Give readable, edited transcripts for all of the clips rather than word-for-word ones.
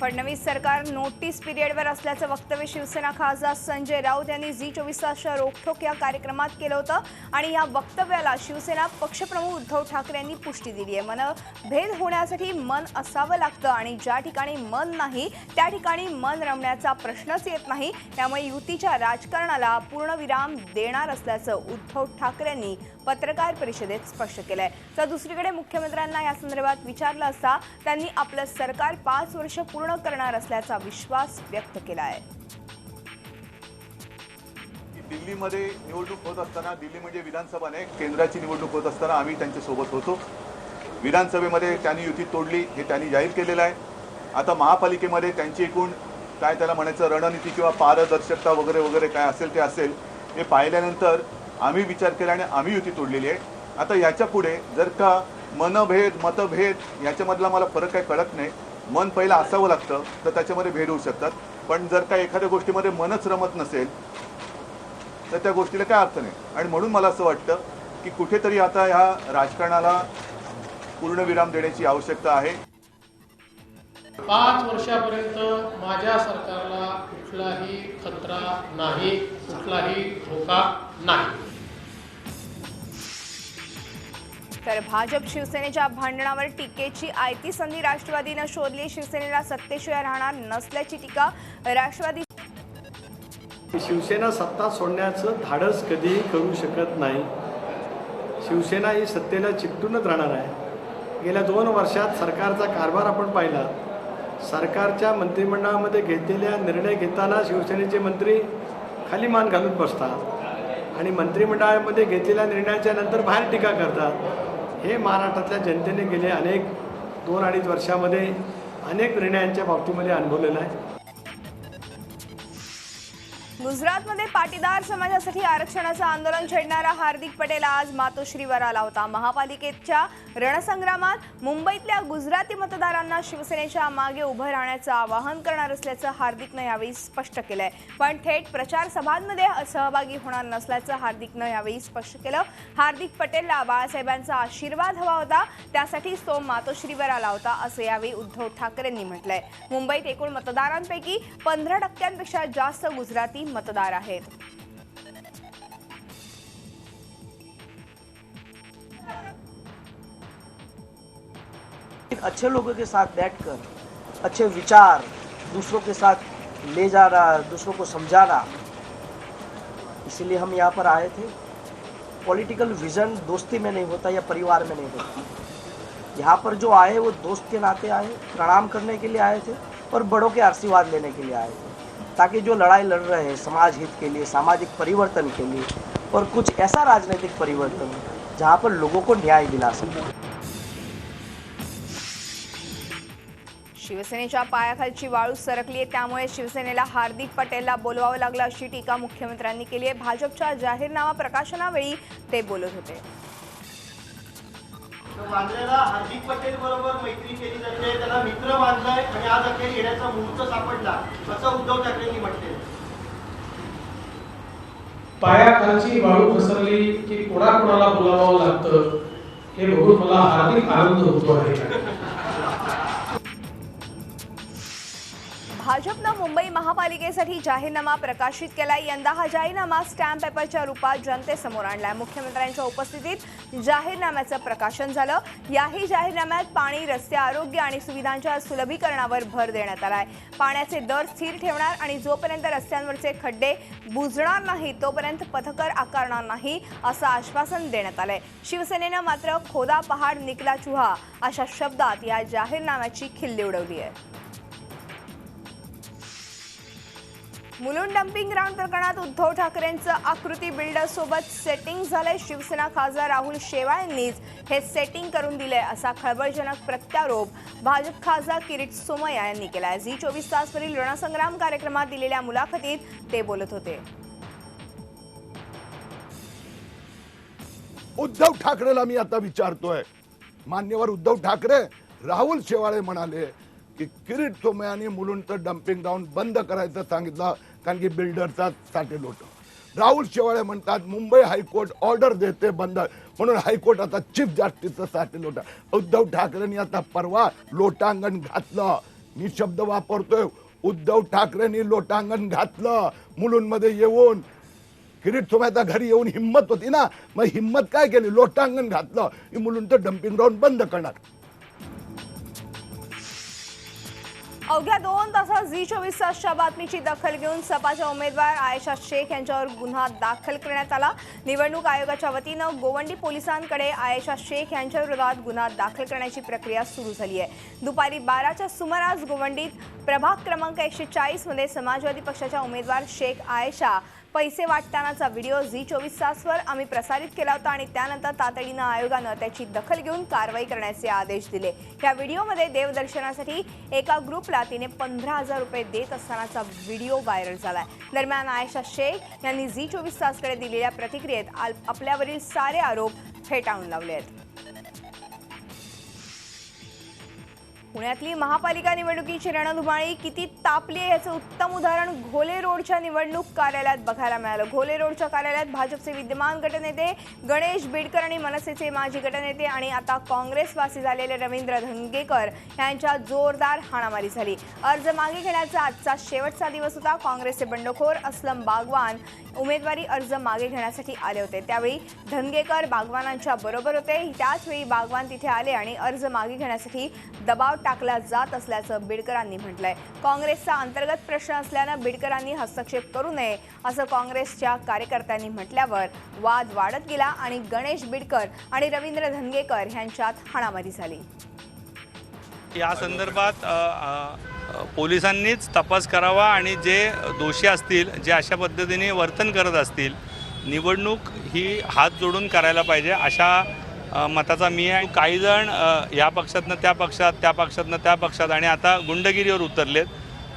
फडणवीस सरकार नोटीस पिरियडवर असल्याचं वक्तव्य शिवसेना खासदार संजय राऊत यांनी झी24 तासच्या रोखोक या कार्यक्रमात केलं होतं आणि या वक्तव्याला शिवसेना पक्षप्रमुख उद्धव ठाकरे यांनी पुष्टी दिली आहे। मनभेद होण्यासाठी मन असावं लागतं आणि ज्या ठिकाणी मन नाही त्या ठिकाणी मन रमण्याचा प्रश्नच येत नाही, त्यामुळे युतीच्या राजकारणाला पूर्णविराम देणार असल्याचं उद्धव ठाकरे यांनी पत्रकार परिषदेत स्पष्ट केलंय। तर दुसरीकडे मुख्यमंत्र्यांना या संदर्भात विचारलं असता त्यांनी आपलं सरकार 5 वर्ष पूर्ण करणार असल्याचा विश्वास व्यक्त केला आहे। दिल्लीमध्ये निवडणूक होत असताना, दिल्ली म्हणजे विधानसभा नाही केंद्राची निवडणूक होत असताना आम्ही त्यांच्या सोबत होतो। विधानसभेमध्ये त्यांनी युती तोडली हे त्यांनी जाहीर केलेलं आहे। आता महापालिकेमध्ये त्यांची एकूण काय त्याला म्हणायचं रणनीती किंवा पारदर्शकता वगैरे वगैरे काय असेल ते असेल हे पाहिल्यानंतर आम्ही विचार केला आणि आम्ही युती तोडलेली आहे। आता याच्या पुढे जर का मनभेद मतभेद याच्यामधला मला फरक काय कळत नाही। मन पहिलं असावं लागतं तर त्याच्यामध्ये भेद होऊ शकतात, पण जर का एखाद्या गोष्टीमध्ये मनच रमत नसेल तर त्या गोष्टीला काय अर्थ नाही। आणि म्हणून मला असं वाटतं की कुठेतरी आता ह्या राजकारणाला पूर्णविराम देण्याची आवश्यकता आहे। 5 वर्षापर्यंत माझ्या सरकारला कुठलाही खतरा नाही, कुठलाही धोका नाही। तर भाजप शिवसेनेच्या भांडणावर टीकेची आयती संधी राष्ट्रवादीनं शोधली। शिवसेनेला सत्तेशिवाय राहणार नसल्याची टीका राष्ट्रवादी। शिवसेना सत्ता सोडण्याचं धाडस कधीही करू शकत नाही। शिवसेना ही सत्तेला चिकटूनच राहणार आहे। गेल्या 2 वर्षात सरकारचा कारभार आपण पाहिला। सरकारच्या मंत्रिमंडळामध्ये घेतलेल्या निर्णय घेताना शिवसेनेचे मंत्री खाली मान घालून बसतात आणि मंत्रिमंडळामध्ये घेतलेल्या निर्णयाच्या नंतर बाहेर टीका करतात। हे महाराष्ट्रातल्या जनतेने गेले 2-2.5 वर्षामध्ये अनेक निर्णयांच्या बाबतीमध्ये अनुभवलेलं आहे। गुजरातमध्ये पाटीदार समाजासाठी आरक्षणाचं आंदोलन छेडणारा हार्दिक पटेल आज मातोश्रीवर आला होता। महापालिकेच्या रणसंग्रामात मुंबईतल्या गुजराती मतदारांना शिवसेनेच्या मागे उभं राहण्याचं आवाहन करणार असल्याचं हार्दिकनं यावेळी स्पष्ट केलंय, पण थेट प्रचार सभांमध्ये सहभागी होणार नसल्याचं हार्दिकनं यावेळी स्पष्ट केलं। हार्दिक पटेलला बाळासाहेबांचा आशीर्वाद हवा होता, त्यासाठीच तो मातोश्रीवर आला होता असं यावेळी उद्धव ठाकरेंनी म्हटलंय। मुंबईत एकूण मतदारांपैकी 15% जास्त गुजराती मतदार आहेत। अच्छे लोगों के साथ बैठकर अच्छे विचार दूसरों के साथ ले जा रहा, दूसरों को समझा रहा, इसलिए हम यहाँ पर आए थे। पॉलिटिकल विजन दोस्ती में नहीं होता या परिवार में नहीं होता। यहाँ पर जो आए वो दोस्त के नाते आए, प्रणाम करने के लिए आए थे और बड़ों के आशीर्वाद लेने के लिए आए थे, ताकि जो लड़ाई लड़ रहे हैं समाज हित के लिए, सामाजिक परिवर्तन के लिए और कुछ ऐसा राजनीतिक परिवर्तन जहाँ पर लोगों को न्याय दिला सके। शिवसेनेच्या पायाखालची वाळू सरकली आहे, त्यामुळे शिवसेनेला हार्दिक पटेलला बोलवावं लागलं अशी टीका मुख्यमंत्र्यांनी केली आहे। भाजपच्या जाहीरनामा प्रकाशनावेळी ते बोलत होते। वांद्र्याला हार्दिक पटेल बरोबर मैत्री केली जाते, त्याला मित्र मानलाय आणि आज अखेर येण्याचा मुहूर्त सापडला असं उद्धव ठाकरेंनी म्हटले। पायाखालची वाळू घसरली की कोणाकोणाला बोलावं लागतं हे बघून मला हार्दिक आनंद होतो आहे। भाजपनं मुंबई महापालिकेसाठी जाहीरनामा प्रकाशित केलाय। यंदा हा जाहीरनामा स्टॅम्प पेपरच्या रूपात जनतेसमोर आणलाय। मुख्यमंत्र्यांच्या उपस्थितीत जाहीरनाम्याचं प्रकाशन झालं। याही जाहीरनाम्यात पाणी, रस्ते, आरोग्य आणि सुविधांच्या सुलभीकरणावर भर देण्यात आलाय। पाण्याचे दर स्थिर ठेवणार आणि जोपर्यंत रस्त्यांवरचे खड्डे बुजणार नाही तोपर्यंत पथकर आकारणार नाही असं आश्वासन देण्यात आलंय। शिवसेनेनं मात्र खोदा पहाड निकला चुहा अशा शब्दात या जाहीरनाम्याची खिल्ली उडवली आहे। मुलुंड डम्पिंग ग्राउंड प्रकरणात उद्धव ठाकरेंचं आकृती बिल्डर सोबत सेटिंग झालंय। शिवसेना खासदार राहुल शेवाळ यांनीच हे सेटिंग करून दिलंय असा खळबळजनक प्रत्यारोप भाजप खासदार किरीट सोमय्या यांनी केलाय। झी24 तासवरील रणसंग्राम कार्यक्रमात दिलेल्या मुलाखतीत ते बोलत होते। उद्धव ठाकरेला मी आता विचारतोय, मान्यवर उद्धव ठाकरे, राहुल शेवाळे म्हणाले की किरीट सोमय्याने मुलुंडचं डम्पिंग ग्राउंड बंद करायचं सांगितलं कारण की बिल्डरचा साठेलोट। राहुल शेवाळे म्हणतात मुंबई हायकोर्ट ऑर्डर देते बंद, म्हणून हायकोर्ट आता चीफ जस्टिसचं साठेलोट। उद्धव ठाकरेंनी आता परवा लोटांगण घातलं। मी शब्द वापरतोय, उद्धव ठाकरेंनी लोटांगण घातलं मुलुंडमध्ये येऊन. किरीट सोमय्याच्या घरी येऊन हिम्मत होती ना, मग हिम्मत काय केली, लोटांगण घातलं. ही मुलुंडचं डम्पिंग ग्राउंड बंद करणार. अवघ्या 2 तासात झी24 तासच्या बातमीची दखल घेऊन सपाच्या उमेदवार आयशा शेख यांच्यावर गुन्हा दाखल करण्यात आला. निवडणूक आयोगाच्या वतीनं गोवंडी पोलिसांकडे आयशा शेख यांच्या विरोधात गुन्हा दाखल करण्याची प्रक्रिया सुरू झाली आहे. दुपारी 12च्या सुमारास गोवंडीत प्रभाग क्रमांक 140 मध्ये समाजवादी पक्षाच्या उमेदवार शेख आयशा पैसे वाटतानाचा व्हिडिओ झी24 तासवर आम्ही प्रसारित केला होता आणि त्यानंतर तातडीनं आयोगानं त्याची दखल घेऊन कारवाई करण्याचे आदेश दिले. या व्हिडिओमध्ये देवदर्शनासाठी एका ग्रुपला तिने 15,000 रुपये देत असतानाचा व्हिडिओ व्हायरल झालाय. दरम्यान आयशा शेख यांनी झी24 तासकडे दिलेल्या प्रतिक्रियेत आपल्यावरील सारे आरोप फेटाळून लावले आहेत. पुण्यातली महापालिका निवडणुकीची रणधुमाळी किती तापली आहे याचं उत्तम उदाहरण घोले रोडच्या निवडणूक कार्यालयात बघायला मिळालं. घोले रोडच्या कार्यालयात भाजपचे विद्यमान गटनेते गणेश बिडकर आणि मनसेचे माजी गटनेते आणि आता काँग्रेसवासी झालेले रवींद्र धंगेकर यांच्यात जोरदार हाणामारी झाली. अर्ज मागे घेण्याचा आजचा शेवटचा दिवस होता. काँग्रेसचे बंडखोर असलम बागवान उमेदवारी अर्ज मागे घेण्यासाठी आले होते. त्यावेळी धंगेकर बागवानांच्या बरोबर होते. त्याचवेळी बागवान तिथे आले आणि अर्ज मागे घेण्यासाठी दबाव टाकला जात असल्याचं बिडकरांनी म्हटलंय. काँग्रेसचा अंतर्गत प्रश्न असल्यानं बिडकरांनी हस्तक्षेप करू नये असं काँग्रेसच्या कार्यकर्त्यांनी म्हटल्यावर वाद वाढत गेला आणि गणेश बिडकर आणि रवींद्र धंगेकर यांच्यात हाणामारी झाली. या संदर्भात पोलिसांनीच तपास करावा आणि जे दोषी असतील, जे अशा पद्धतीने वर्तन करत असतील, निवडणूक ही हात जोडून करायला पाहिजे अशा मताचा मी आहे. काही जण या पक्षातनं त्या पक्षात, त्या पक्षातनं त्या पक्षात आणि आता गुंडगिरीवर उतरलेत,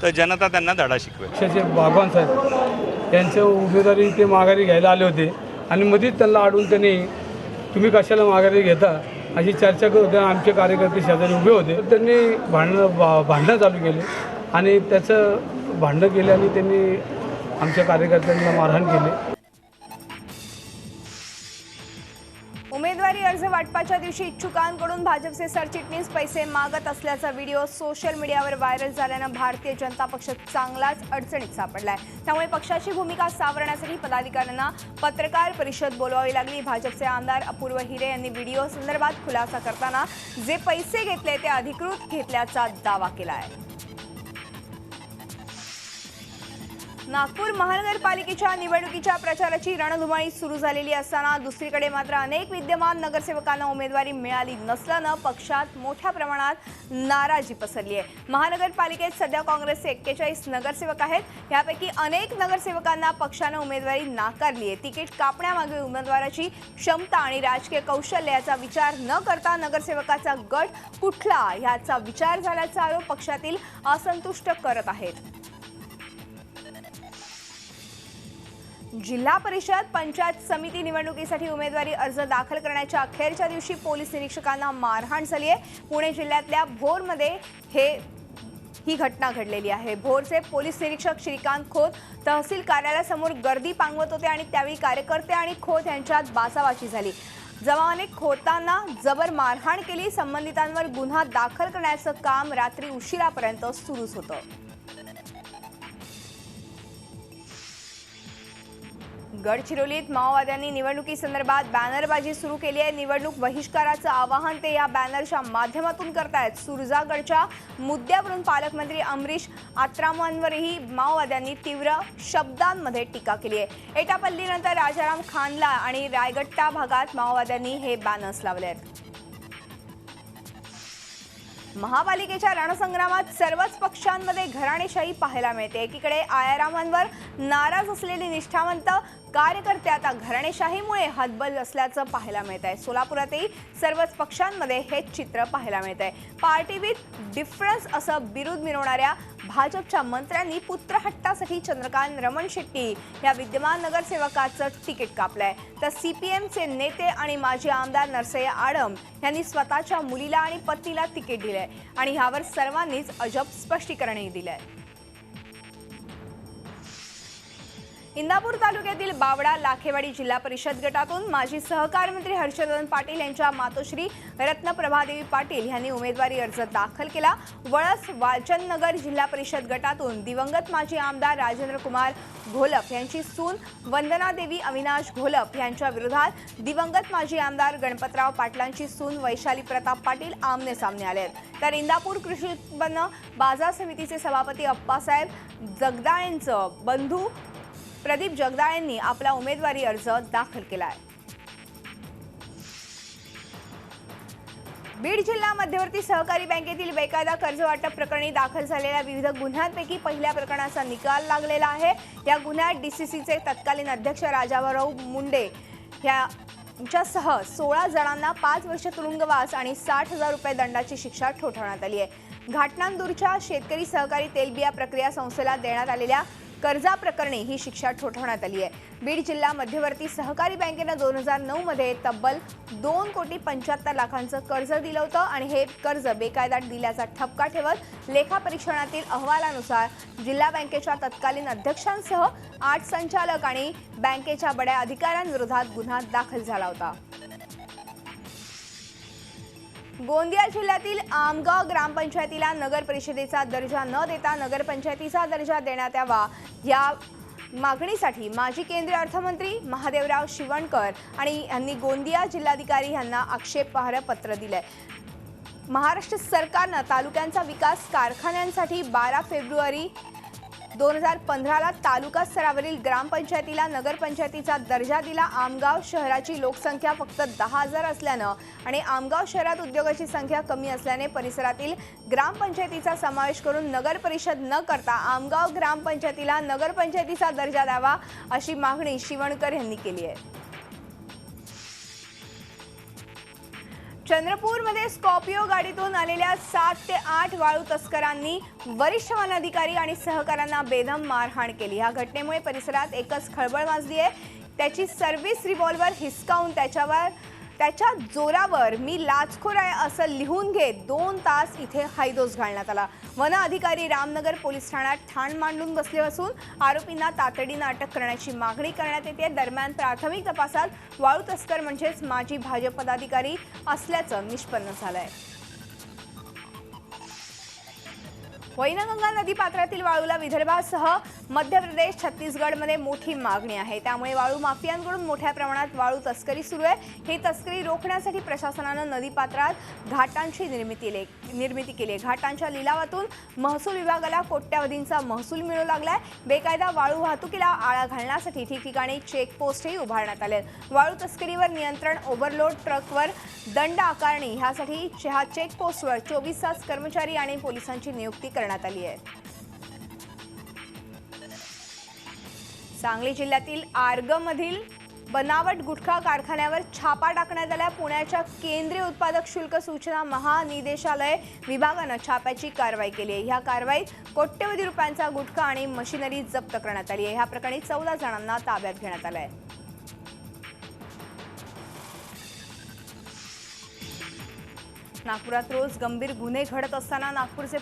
तर जनता त्यांना धडा शिकवेल. पक्षाचे बागवान साहेब यांच्या उमेदवारी ते माघारी घ्यायला आले होते आणि मध्येच त्यांना अडवून त्यांनी तुम्ही कशाला माघारी घेता अशी चर्चा करत होते. आमचे कार्यकर्ते शेजारी उभे होते. त्यांनी भांडणं चालू केले आणि त्याचं भांडणं केले आणि त्यांनी आमच्या कार्यकर्त्यांना मारहाण केली. उमेदवारी अर्ज वाटपाच्या दिवशी इच्छुकांकडून भाजपचे सरचिटणीस पैसे मागत असल्याचा व्हिडिओ सोशल मीडियावर व्हायरल झाल्यानं भारतीय जनता पक्ष चांगलाच अडचणीत सापडलाय. त्यामुळे पक्षाची भूमिका सावरण्यासाठी पदाधिकाऱ्यांना पत्रकार परिषद बोलवावी लागली. भाजपचे आमदार अपूर्व हिरे यांनी व्हिडिओ संदर्भात खुलासा करताना जे पैसे घेतले ते अधिकृत घेतल्याचा दावा केला आहे. नागपूर महानगरपालिकेच्या निवडणुकीच्या प्रचाराची रणधुमाळी सुरू झालेली असताना दुसरीकडे मात्र अनेक विद्यमान नगरसेवकांना उमेदवारी मिळाली नसल्यानं पक्षात मोठ्या प्रमाणात नाराजी पसरली आहे. महानगरपालिकेत सध्या काँग्रेसचे 41 नगरसेवक आहेत. यापैकी अनेक नगरसेवकांना पक्षानं उमेदवारी नाकारली आहे. तिकीट कापण्यामागे उमेदवाराची क्षमता आणि राजकीय कौशल्य याचा विचार न करता नगरसेवकाचा गट कुठला याचा विचार झाल्याचा आरोप पक्षातील असंतुष्ट करत आहेत. जिल्हा परिषद पंचायत समिती निवडणुकीसाठी उमेदवारी अर्ज दाखल करण्याच्या अखेरच्या दिवशी पोलीस निरीक्षकांना मारहाण झाली आहे. पुणे जिल्ह्यातल्या भोरमध्ये ही घटना घडलेली आहे. भोरचे पोलीस निरीक्षक श्रीकांत खोत तहसील कार्यालयासमोर गर्दी पांगवत होते आणि त्यावेळी कार्यकर्ते आणि खोत यांच्यात बाचाबाची झाली. जवानाने खोतांना जबर मारहाण केली. संबंधितांवर गुन्हा दाखल करण्याचं काम रात्री उशिरापर्यंत सुरूच होतं. गडचिरोलीत माओवाद्यांनी निवडणुकीसंदर्भात बॅनरबाजी सुरू केली आहे. निवडणूक बहिष्काराचं आवाहन ते या बॅनरच्या माध्यमातून करतायत. सुरजागडच्या मुद्द्यावरून पालकमंत्री अमरीश आत्रामांवरही माओवाद्यांनी तीव्र शब्दांमध्ये टीका केली आहे. एटापल्लीनंतर राजाराम खानला आणि रायगट्टा भागात माओवाद्यांनी हे बॅनर्स लावले आहेत. महापालिकेच्या रणसंग्रामात सर्वच पक्षांमध्ये घराणेशाही पाहायला मिळते. एकीकडे आयारामांवर नाराज असलेले निष्ठावंत कार्यकर्ते आता घराणेशाहीमुळे हतबल असल्याचं पाहायला मिळत आहे. सोलापुरातही सर्वच पक्षांमध्ये हेच चित्र पाहायला मिळत आहे. पार्टी विथ डिफरन्स असं बिरुद मिरवणाऱ्या भाजपच्या मंत्र्यांनी पुत्रहट्टासाठी चंद्रकांत रमण शेट्टी या विद्यमान नगरसेवकाचं तिकीट कापलंय. तर CPMचे नेते आणि माजी आमदार नरसय्या आडम यांनी स्वतःच्या मुलीला आणि पत्नीला तिकीट दिलंय आणि ह्यावर सर्वांनीच अजब स्पष्टीकरणही दिलंय. इंदापूर तालुक्यातील बावडा लाखेवाडी जिल्हा परिषद गटातून माजी सहकार मंत्री हर्षवर्धन पाटील यांच्या मातोश्री रत्नप्रभादेवी पाटील यांनी उमेदवारी अर्ज दाखल केला। वळस वालचंदनगर जिल्हा परिषद गटातून दिवंगत माजी आमदार राजेंद्र कुमार घोलप यांची सून वंदना देवी अविनाश घोलप यांच्या विरोधात दिवंगत माजी आमदार गणपतराव पाटलांची सून वैशाली प्रताप पाटील आमने सामने आले आहेत। तर इंदापूर कृषी उत्पन्न बाजार समितीचे सभापती अप्पासाहेब जगदाळेंचं बंधू प्रदीप जगदाळ यांनी आपला उमेदवारी अर्ज दाखल केला आहे। बीड जिल्हा मध्यवर्ती सहकारी बँकेतील बेकायदा कर्ज वाटप प्रकरणी दाखल झालेल्या विविध गुन्ह्यांपैकी पहिल्या प्रकरणाचा निकाल लागलेला आहे। या गुन्ह्यात डीसीसीचे तत्कालीन अध्यक्ष राजाभाऊ मुंडे यांच्यासह 16 जणांना 5 वर्ष तुरुंगवास आणि 60,000 रुपये दंडाची शिक्षा ठोठावण्यात आली आहे। घाटनांदूरच्या शेतकरी सहकारी तेलबिया प्रक्रिया संस्थेला देण्यात आलेल्या कर्जाप्रकरणी ही शिक्षा ठोठावण्यात आली आहे। बीड जिल्हा मध्यवर्ती सहकारी बँकेनं 2009 मध्ये तब्बल 2,75,00,000 कर्ज दिलं होतं आणि हे कर्ज बेकायदा दिल्याचा ठपका ठेवत लेखापरीक्षणातील अहवालानुसार जिल्हा बँकेच्या तत्कालीन अध्यक्षांसह 8 संचालक आणि बँकेच्या बड्या अधिकाऱ्यांविरोधात गुन्हा दाखल झाला होता। गोंदिया जिल्ह्यातील आमगाव ग्रामपंचायतीला नगर परिषदेचा दर्जा न देता नगरपंचायतीचा दर्जा देण्यात यावा या मागणीसाठी माजी केंद्रीय अर्थमंत्री महादेवराव शिवणकर आणि यांनी गोंदिया जिल्हाधिकारी यांना आक्षेपार्ह पत्र दिले। महाराष्ट्र सरकारनं तालुक्यांचा विकास कारखान्यांसाठी 12 फेब्रुवारी 2015ला तालुका स्तरावरील ग्रामपंचायतीला नगरपंचायतीचा दर्जा दिला। आमगाव शहराची लोकसंख्या फक्त 10,000 असल्यानं आणि आमगाव शहरात उद्योगाची संख्या कमी असल्याने परिसरातील ग्रामपंचायतीचा समावेश करून नगर परिषद न करता आमगाव ग्रामपंचायतीला नगरपंचायतीचा दर्जा द्यावा अशी मागणी शिवणकर यांनी केली आहे। चंद्रपूरमध्ये स्कॉर्पिओ गाडीतून आलेल्या 7 ते 8 वाळू तस्करांनी वरिष्ठ वन अधिकारी आणि सहकाऱ्यांना बेदम मारहाण केली। या घटनेमुळे परिसरात एकच खळबळ माजली आहे। त्याची सर्व्हिस रिव्हॉल्वर हिसकावून त्याच्या जोरावर मी लाचखोर आहे असं लिहून घेत 2 तास इथे हायदोस घालण्यात आला। वन अधिकारी रामनगर पोलीस ठाण्यात ठाण मांडून बसले असून आरोपींना तातडीनं अटक करण्याची मागणी करण्यात येते। दरम्यान प्राथमिक तपासात वाळू तस्कर म्हणजेच माजी भाजप पदाधिकारी असल्याचं निष्पन्न झालंय। वैनगंगा नदीपात्रातील वाळूला विदर्भासह मध्य प्रदेश छत्तीसगडमध्ये मोठी मागणी आहे। त्यामुळे वाळू माफियांकडून मोठ्या प्रमाणात वाळू तस्करी सुरू आहे। ही तस्करी रोखण्यासाठी प्रशासनानं नदीपात्रात घाटांची निर्मिती केली आहे। घाटांच्या लिलावातून महसूल विभागाला कोट्यावधींचा महसूल मिळू लागलाय। बेकायदा वाळू वाहतुकीला आळा घालण्यासाठी ठिकठिकाणी चेकपोस्टही उभारण्यात आले। वाळू तस्करीवर नियंत्रण, ओव्हरलोड ट्रकवर दंड आकारणी ह्यासाठी चेकपोस्टवर 24 तास कर्मचारी आणि पोलिसांची नियुक्ती करण्यात आली आहे। सांगली जिल्ह्यातील आर्गमधील बनावट गुटखा कारखान्यावर छापा टाकण्यात आला। पुण्याच्या केंद्रीय उत्पादक शुल्क सूचना महानिदेशालय विभागानं छाप्याची कारवाई केली आहे। ह्या कारवाईत कोट्यवधी रुपयांचा गुटखा आणि मशिनरी जप्त करण्यात आली आहे। ह्या प्रकरणी 14 जणांना ताब्यात घेण्यात आलं आहे। नागपुरात रोज गंभीर गुन्हे घडत असताना नागपूरचे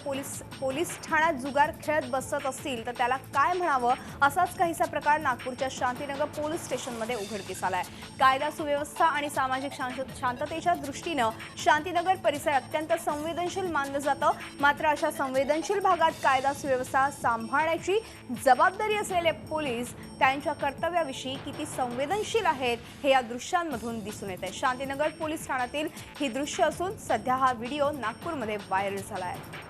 पोलीस ठाण्यात जुगार खेळत बसत असतील तर त्याला काय म्हणावं असाच काहीसा प्रकार नागपूरच्या शांतीनगर पोलीस स्टेशनमध्ये उघडकीस आलाय। कायदा सुव्यवस्था आणि सामाजिक शांततेच्या दृष्टीनं शांतीनगर परिसर अत्यंत संवेदनशील मानलं जातं। मात्र अशा संवेदनशील भागात कायदा सुव्यवस्था सांभाळण्याची जबाबदारी असलेले पोलीस त्यांच्या कर्तव्याविषयी किती संवेदनशील आहेत हे या दृश्यांमधून दिसून येते। शांतीनगर पोलीस ठाण्यातील ही दृश्य असून सध्या हा व्हिडिओ नागपूरमध्ये व्हायरल झाला आहे।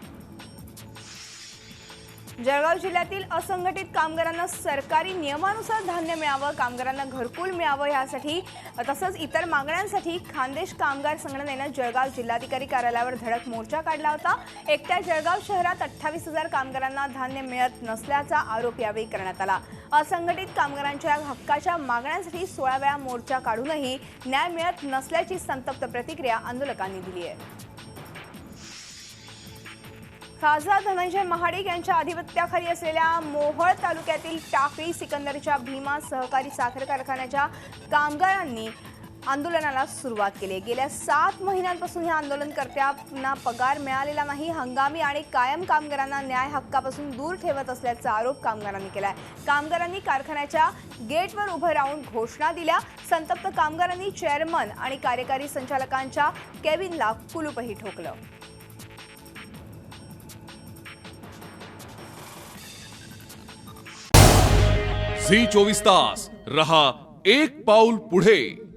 जळगाव जिल्ह्यातील असंघटित कामगारांना सरकारी नियमानुसार धान्य मिळावं, कामगारांना घरकुल मिळावं यासाठी तसंच इतर मागण्यांसाठी खानदेश कामगार संघटनेनं जळगाव जिल्हाधिकारी कार्यालयावर धडक मोर्चा काढला होता। एकट्या जळगाव शहरात 28,000 कामगारांना धान्य मिळत नसल्याचा आरोप यावेळी करण्यात आला। असंघटित कामगारांच्या हक्काच्या मागण्यांसाठी 16 वेळा मोर्चा काढूनही न्याय मिळत नसल्याची संतप्त प्रतिक्रिया आंदोलकांनी दिली आहे। खासदार धनंजय महाडिक यांच्या अधिपत्याखाली असलेल्या मोहोळ तालुक्यातील टाकळी सिकंदरच्या भीमा सहकारी साखर कारखान्याच्या कामगारांनी आंदोलनाला सुरुवात केली. गेल्या 7 महिन्यांपासून या आंदोलनकर्त्यांना पगार मिळालेला नाही. हंगामी आणि कायम कामगारांना न्याय हक्कापासून दूर ठेवत असल्याचा आरोप कामगारांनी केलाय. कामगारांनी कारखान्याच्या गेटवर उभं राहून घोषणा दिल्या. संतप्त कामगारांनी चेअरमन आणि कार्यकारी संचालकांच्या केबिनला कुलूपही ठोकलं. झी 24 तास रहा एक पाऊल पुढे.